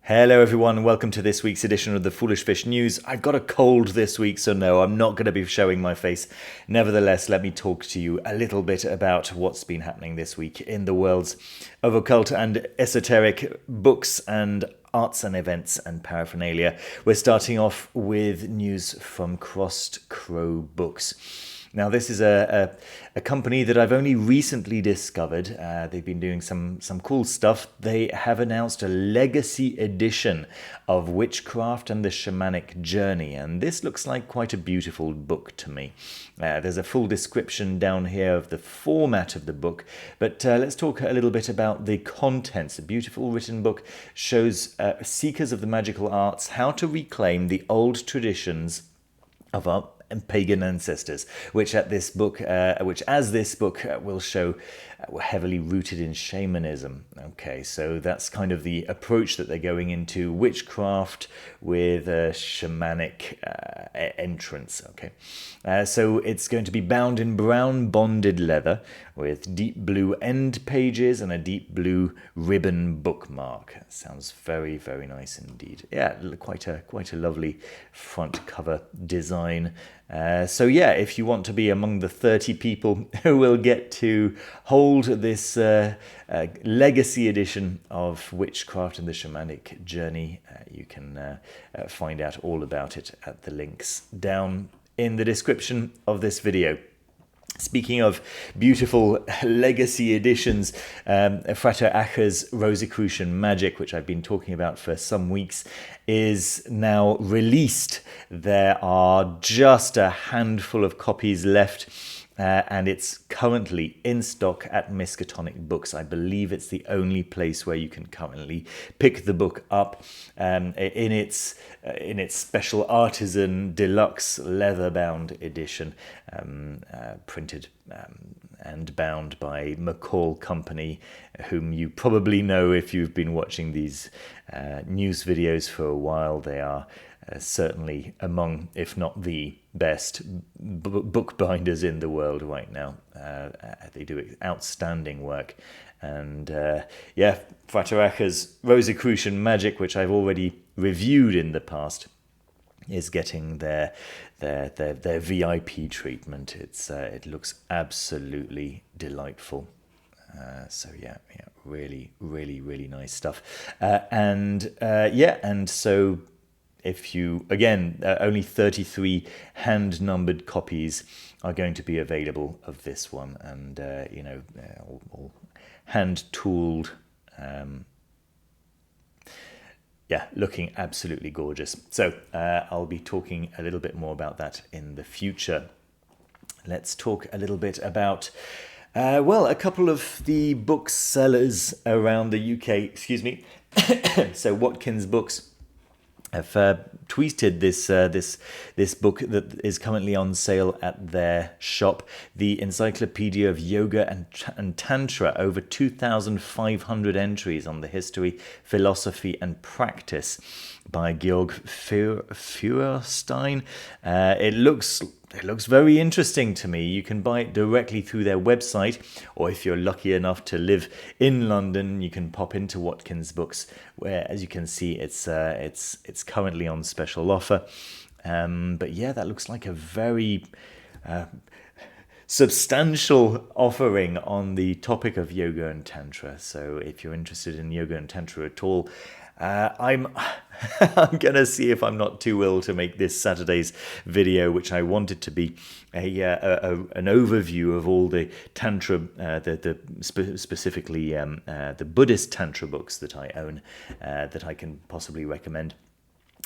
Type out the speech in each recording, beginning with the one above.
Hello everyone, welcome to this week's edition of the Foolish Fish News. I've got a cold this week, so no, I'm not going to be showing my face. Nevertheless, let me talk to you a little bit about what's been happening this week in the worlds of occult and esoteric books and arts and events and paraphernalia. We're starting off with news from Crossed Crow Books. Now, this is a company that I've only recently discovered. They've been doing some cool stuff. They have announced a legacy edition of Witchcraft and the Shamanic Journey, and this looks like quite a beautiful book to me. There's a full description down here of the format of the book, but let's talk a little bit about the contents. A beautiful written book shows seekers of the magical arts how to reclaim the old traditions of our and pagan ancestors, which as this book will show, were heavily rooted in shamanism. Okay, so that's kind of the approach that they're going into, witchcraft with a shamanic entrance. Okay, so it's going to be bound in brown bonded leather with deep blue end pages and a deep blue ribbon bookmark. That sounds very, very nice indeed. Yeah, quite a lovely front cover design. So yeah, if you want to be among the 30 people who will get to hold this legacy edition of Witchcraft and the Shamanic Journey, you can find out all about it at the links down in the description of this video. Speaking of beautiful legacy editions, Frater Acher's Rosicrucian Magic, which I've been talking about for some weeks, is now released. There are just a handful of copies left, and it's currently in stock at Miskatonic Books. I believe it's the only place where you can currently pick the book up in its special artisan deluxe leather-bound edition, printed and bound by McCall Company, whom you probably know if you've been watching these news videos for a while. They are certainly among, if not the best bookbinders in the world right now. They do outstanding work. And Frater Acher's Rosicrucian Magic, which I've already reviewed in the past, is getting their VIP treatment. It looks absolutely delightful. So really, really, really nice stuff. And so if you, again, only 33 hand-numbered copies are going to be available of this one, and all hand-tooled. Looking absolutely gorgeous. So I'll be talking a little bit more about that in the future. Let's talk a little bit about, a couple of the booksellers around the UK. Excuse me. So Watkins Books have tweeted this book that is currently on sale at their shop, the Encyclopedia of Yoga and Tantra, over 2,500 entries on the history, philosophy and practice by Georg Feuerstein. It looks very interesting to me. You can buy it directly through their website, or if you're lucky enough to live in London, you can pop into Watkins Books, where, as you can see, it's currently on special offer. But yeah, that looks like a very substantial offering on the topic of yoga and tantra. So if you're interested in yoga and tantra at all, I'm gonna see if I'm not too ill to make this Saturday's video, which I wanted to be an overview of all the tantra, specifically the Buddhist tantra books that I own, that I can possibly recommend.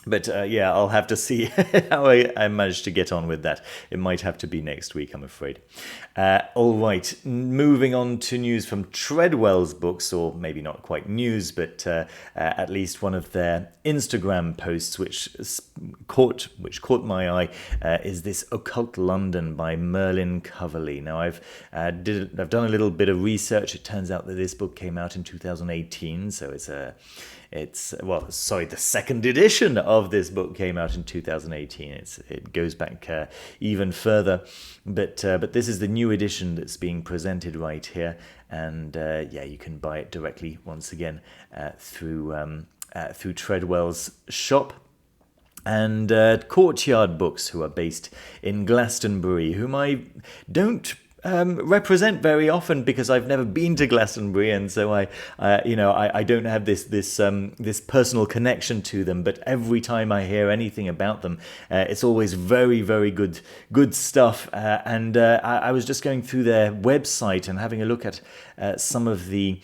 But I'll have to see how I manage to get on with that. It might have to be next week, I'm afraid. All right, moving on to news from Treadwell's Books, or maybe not quite news, but at least one of their Instagram posts, which caught my eye, is this Occult London by Merlin Coverley. Now, I've done a little bit of research. It turns out that this book came out in 2018, so the second edition of this book came out in 2018. It goes back even further, but this is the new edition that's being presented right here, and you can buy it directly once again through through Treadwell's shop. And Courtyard Books, who are based in Glastonbury, whom I don't represent very often because I've never been to Glastonbury, and so I don't have this personal connection to them. But every time I hear anything about them, it's always very, very good stuff. I was just going through their website and having a look at some of the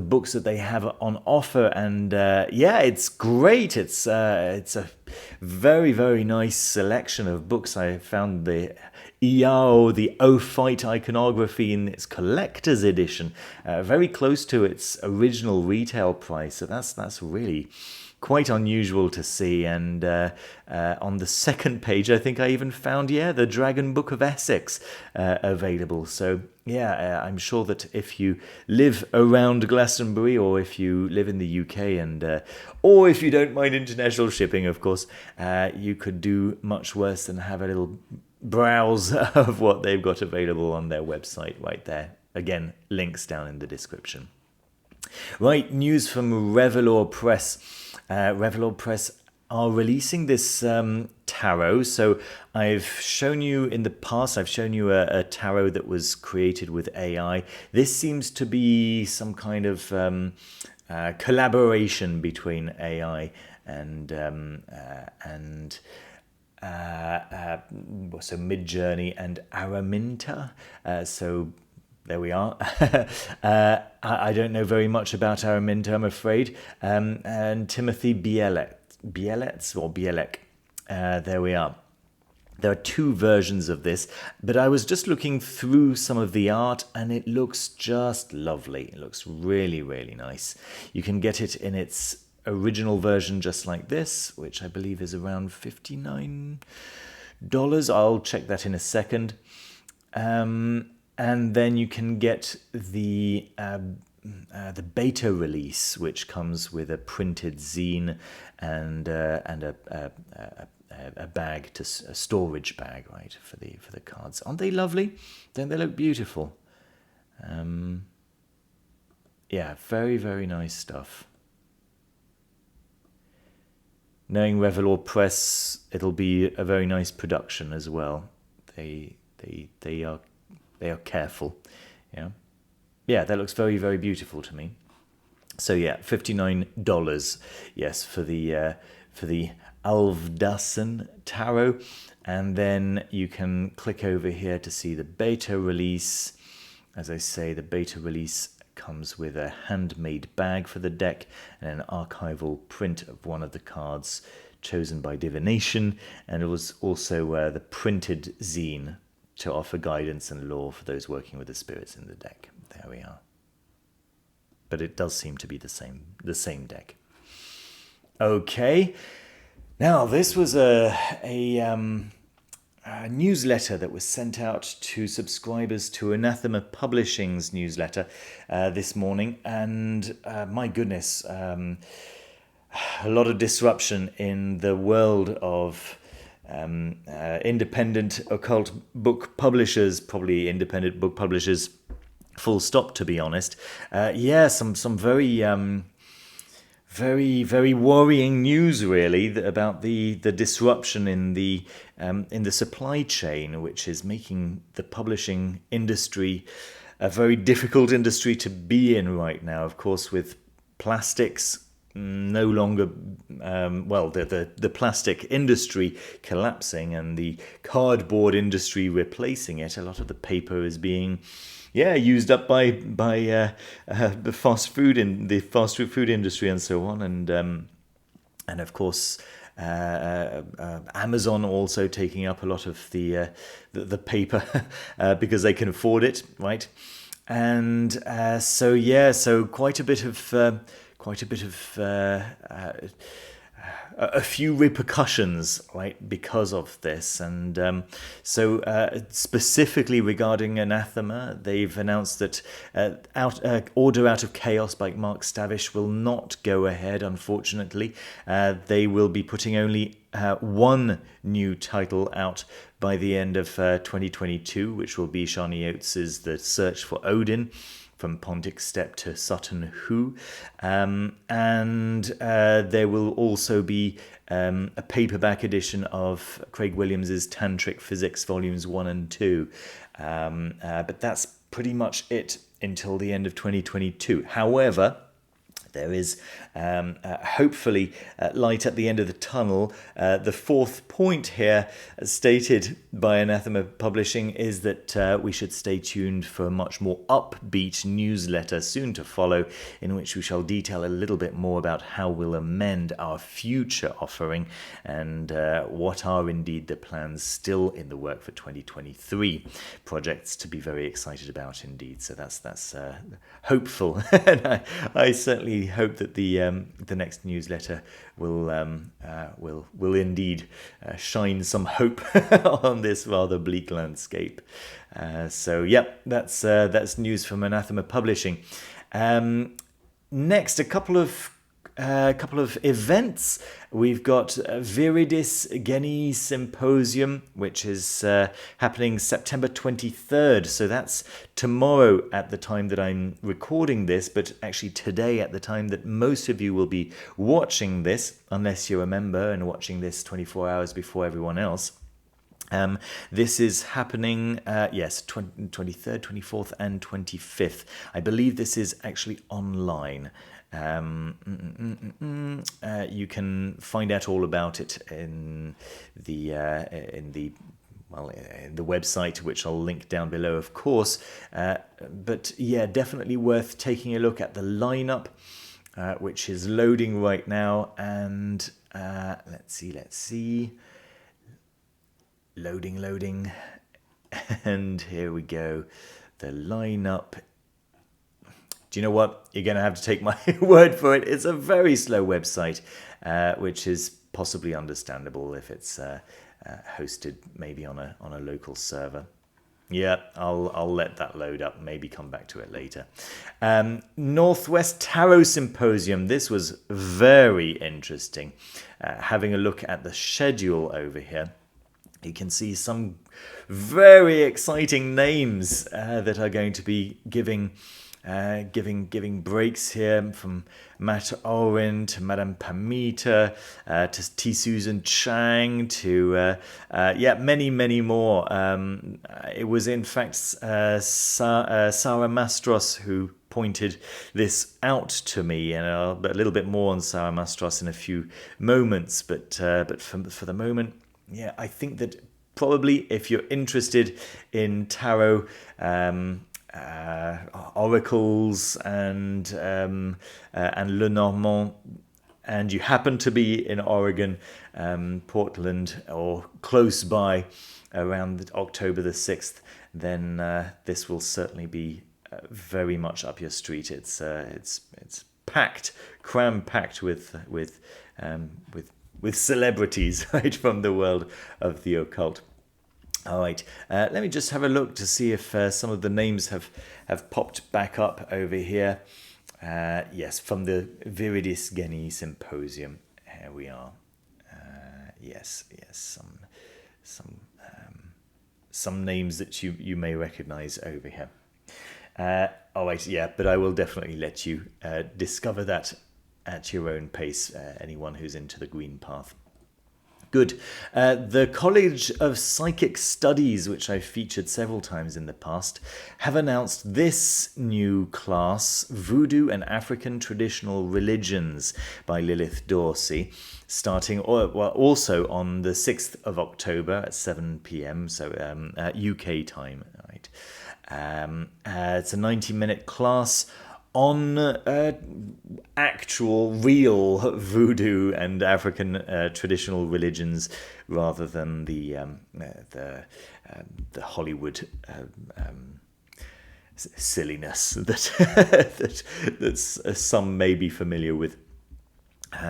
books that they have on offer, and it's great. It's a very, very nice selection of books. I found the the Ophites iconography in its collector's edition, very close to its original retail price. So that's really quite unusual to see. And on the second page, I think I even found the Dragon Book of Essex available. So I'm sure that if you live around Glastonbury, or if you live in the UK, and or if you don't mind international shipping, of course, you could do much worse than have a little browse of what they've got available on their website right there. Again, links down in the description. Right, news from Revelor Press. Revelor Press are releasing this tarot. So I've shown you in the past, a tarot that was created with AI. This seems to be some kind of collaboration between AI and so Midjourney and Araminta. So there we are. I don't know very much about Araminta, I'm afraid. And Timothy Bielek. There we are. There are two versions of this, but I was just looking through some of the art, and it looks just lovely. It looks really, really nice. You can get it in its original version just like this, which I believe is around $59. I'll check that in a second. And then you can get the beta release, which comes with a printed zine and a bag, a storage bag, right, for the cards. Aren't they lovely? Don't they look beautiful? Very, very nice stuff. Knowing Revelor Press, it'll be a very nice production as well. They are careful. That looks very, very beautiful to me. So $59, yes, for the Älvdansen Tarot. And then you can click over here to see the beta release. As I say, the beta release comes with a handmade bag for the deck and an archival print of one of the cards chosen by divination, and it was also the printed zine to offer guidance and lore for those working with the spirits in the deck. There we are. But it does seem to be the same deck. Okay. Now, this was a newsletter that was sent out to subscribers to Anathema Publishing's newsletter this morning, and my goodness, a lot of disruption in the world of independent occult book publishers, probably independent book publishers, full stop, to be honest. Some very, very worrying news, really, about the disruption in the supply chain, which is making the publishing industry a very difficult industry to be in right now. Of course, with plastics no longer, the plastic industry collapsing and the cardboard industry replacing it, a lot of the paper is being used up by the fast food industry and so on, and of course Amazon also taking up a lot of the paper because they can afford it, right? And so quite a bit of a few repercussions, right, because of this. And specifically regarding Anathema, they've announced that Order Out of Chaos by Mark Stavish will not go ahead, unfortunately. They will be putting only one new title out by the end of 2022, which will be Shani Oates' The Search for Odin, from Pontic Step to Sutton Hoo. And there will also be a paperback edition of Craig Williams's Tantric Physics Volumes 1 and 2. But that's pretty much it until the end of 2022. However, there is hopefully light at the end of the tunnel. The fourth point here, stated by Anathema Publishing, is that we should stay tuned for a much more upbeat newsletter soon to follow, in which we shall detail a little bit more about how we'll amend our future offering and what are indeed the plans still in the work for 2023. Projects to be very excited about indeed. So that's hopeful, and I certainly hope that the next newsletter will indeed shine some hope on this rather bleak landscape. So yep, that's news from Anathema Publishing. Next, a couple of events. We've got Viridis Genii Symposium, which is happening September 23rd. So that's tomorrow at the time that I'm recording this, but actually today at the time that most of you will be watching this, unless you're a member and watching this 24 hours before everyone else. This is happening, 23rd, 24th and 25th. I believe this is actually online. You can find out all about it in the website, which I'll link down below, of course. But yeah, definitely worth taking a look at the lineup, which is loading right now. And let's see. Loading. And here we go. The lineup. Do you know what? You're going to have to take my word for it. It's a very slow website, which is possibly understandable if it's hosted maybe on a local server. Yeah, I'll let that load up. Maybe come back to it later. Northwest Tarot Symposium. This was very interesting. Having a look at the schedule over here, you can see some very exciting names that are going to be giving breaks here, from Matt Owen to Madame Pamita to T. Susan Chang to many more. It was in fact Sara Mastros who pointed this out to me, and a little bit more on Sara Mastros in a few moments. But for the moment, yeah, I think that probably if you're interested in tarot, oracles and Lenormand, and you happen to be in Oregon, Portland, or close by around October the 6th, then this will certainly be very much up your street. It's packed, cram-packed with celebrities, right, from the world of the occult. All right, let me just have a look to see if some of the names have popped back up over here. Yes, from the Viridis Genii Symposium. Here we are. Yes, some names that you may recognize over here. All right, yeah, but I will definitely let you discover that at your own pace, anyone who's into the green path. Good. The College of Psychic Studies, which I've featured several times in the past, have announced this new class, Voodoo and African Traditional Religions by Lilith Dorsey, starting also on the 6th of October at 7 p.m, so UK time. Right. It's a 90-minute class on actual, real voodoo and African traditional religions, rather than the Hollywood silliness that some may be familiar with.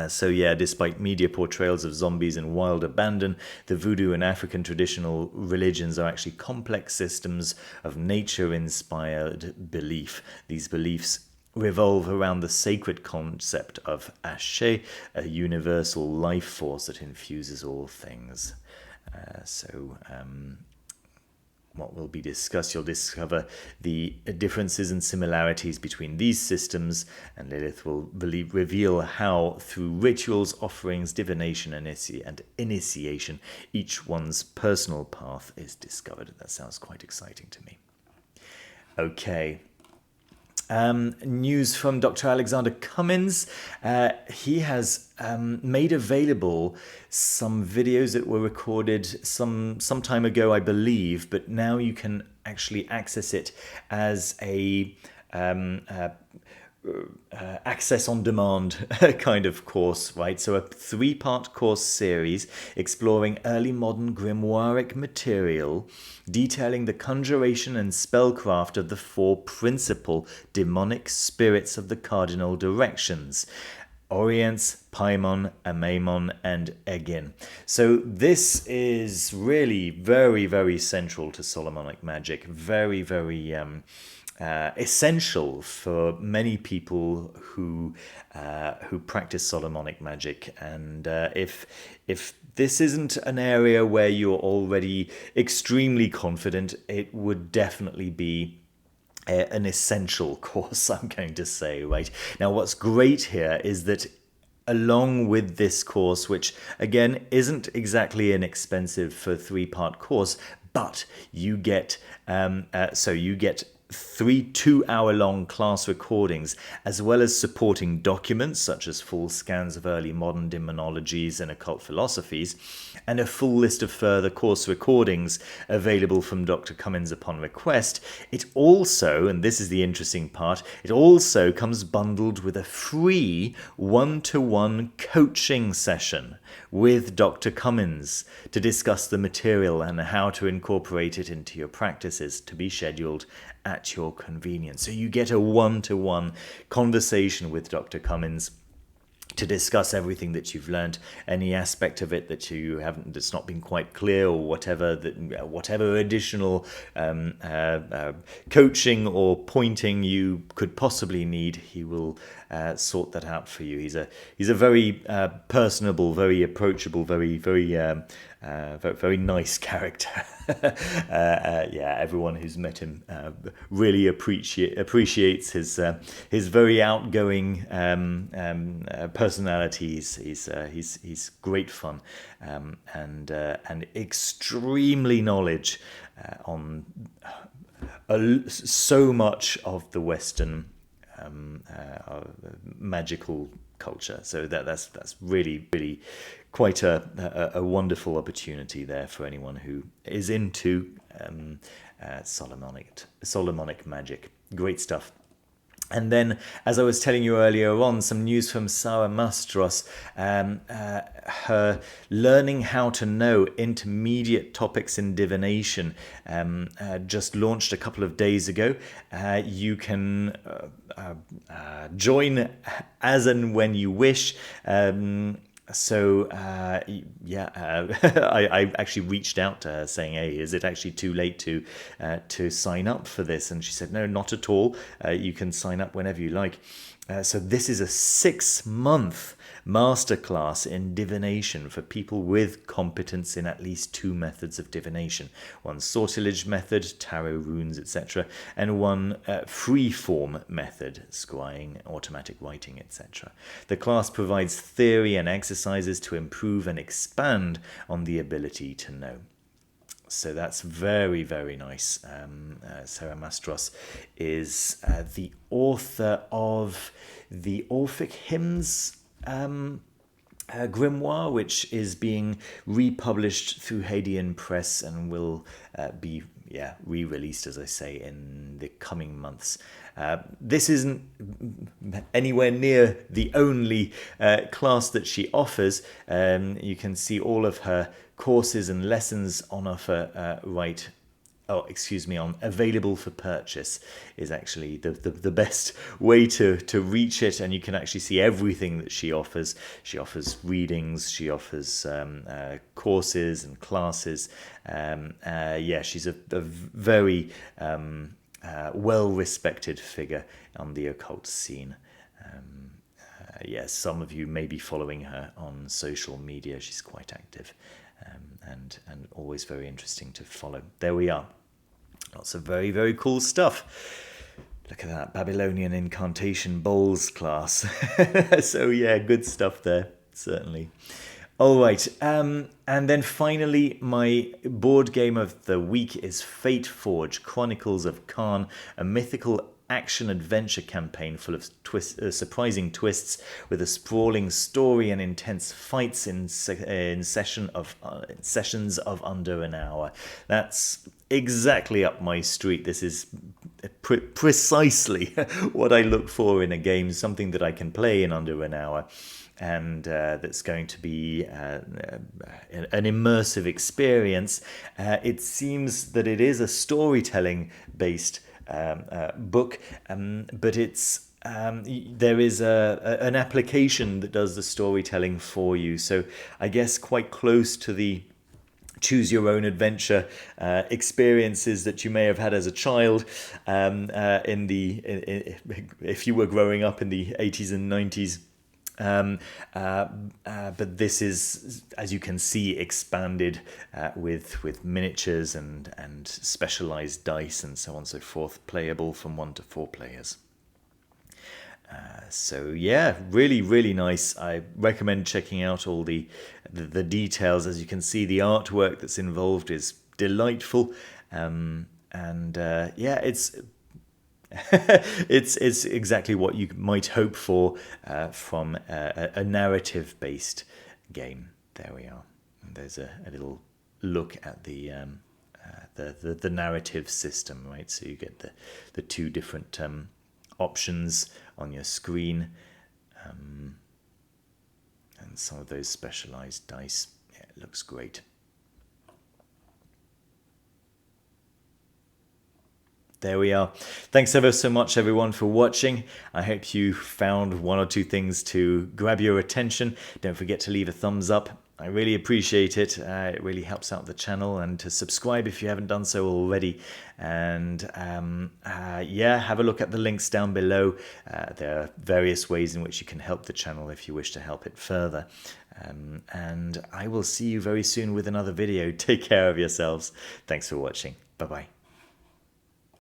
So yeah, despite media portrayals of zombies and wild abandon, the voodoo and African traditional religions are actually complex systems of nature-inspired belief. These beliefs revolve around the sacred concept of Ashe, a universal life force that infuses all things. what will be discussed. You'll discover the differences and similarities between these systems, and Lilith will reveal how, through rituals, offerings, divination, and initiation, each one's personal path is discovered. That sounds quite exciting to me. Okay. News from Dr. Alexander Cummins. He has made available some videos that were recorded some time ago, I believe, but now you can actually access it as a access on demand kind of course, right? So a 3-part course series exploring early modern grimoiric material, detailing the conjuration and spellcraft of the 4 principal demonic spirits of the cardinal directions: Orients, Paimon, Amaimon, and Egin. So this is really very, very central to Solomonic magic. Very, very essential for many people who practice Solomonic magic. And if this isn't an area where you're already extremely confident, it would definitely be an essential course, I'm going to say, right? Now, what's great here is that along with this course, which again isn't exactly inexpensive for a 3-part course, but you get 3 2-hour-long class recordings, as well as supporting documents such as full scans of early modern demonologies and occult philosophies, and a full list of further course recordings available from Dr. Cummins upon request. It also, and this is the interesting part, it also comes bundled with a free 1-to-1 coaching session with Dr. Cummins to discuss the material and how to incorporate it into your practices, to be scheduled at your convenience. So you get a 1-to-1 conversation with Dr. Cummins to discuss everything that you've learned, any aspect of it that you haven't, that's not been quite clear, or whatever additional coaching or pointing you could possibly need. He will sort that out for you. He's a very personable, very approachable, very nice character. Everyone who's met him really appreciates his very outgoing personality. He's great fun, and extremely knowledge on so much of the Western magical culture. So that's really quite a wonderful opportunity there for anyone who is into Solomonic magic. Great stuff. And then, as I was telling you earlier on, some news from Sara Mastros, her learning how to know intermediate topics in divination, just launched a couple of days ago. You can join as and when you wish. I actually reached out to her saying, hey, is it actually too late to sign up for this? And she said, no, not at all. You can sign up whenever you like. So this is a 6-month masterclass in divination for people with competence in at least 2 methods of divination. One sortilege method, tarot, runes, etc., and one free-form method, scrying, automatic writing, etc. The class provides theory and exercises to improve and expand on the ability to know. So that's very, very nice. Sara Mastros is the author of the Orphic Hymns grimoire, which is being republished through Hadean Press and will be re-released, as I say, in the coming months. This isn't anywhere near the only class that she offers. You can see all of her courses and lessons on offer on available for purchase is actually the best way to reach it, and you can actually see everything that she offers. She offers readings, she offers courses and classes. She's a very well-respected figure on the occult scene. Some of you may be following her on social media. She's quite active, and always very interesting to follow. There we are. Lots of very, very cool stuff. Look at that Babylonian Incantation Bowls class. So yeah, good stuff there, certainly. All right, and then finally, my board game of the week is Fateforge, Chronicles of Khan, a mythical action-adventure campaign full of surprising twists, with a sprawling story and intense fights in sessions of under an hour. That's exactly up my street. This is precisely what I look for in a game, something that I can play in under an hour, and that's going to be an immersive experience. It seems that it is a storytelling-based book, but it's there is an application that does the storytelling for you. So I guess quite close to the choose your own adventure experiences that you may have had as a child if you were growing up in the 80s and 90s. But this is, as you can see, expanded with miniatures and specialized dice and so on and so forth, playable from 1 to 4 players. So yeah, really, really nice. I recommend checking out all the details. As you can see, the artwork that's involved is delightful, and yeah, it's it's exactly what you might hope for from a narrative-based game. There we are. And there's a little look at the narrative system, right? So you get the 2 different options on your screen, and some of those specialized dice. Yeah, it looks great. There we are. Thanks ever so much, everyone, for watching. I hope you found 1 or 2 things to grab your attention. Don't forget to leave a thumbs up. I really appreciate it. It really helps out the channel, and to subscribe if you haven't done so already. And yeah, have a look at the links down below. There are various ways in which you can help the channel if you wish to help it further. And I will see you very soon with another video. Take care of yourselves. Thanks for watching. Bye-bye.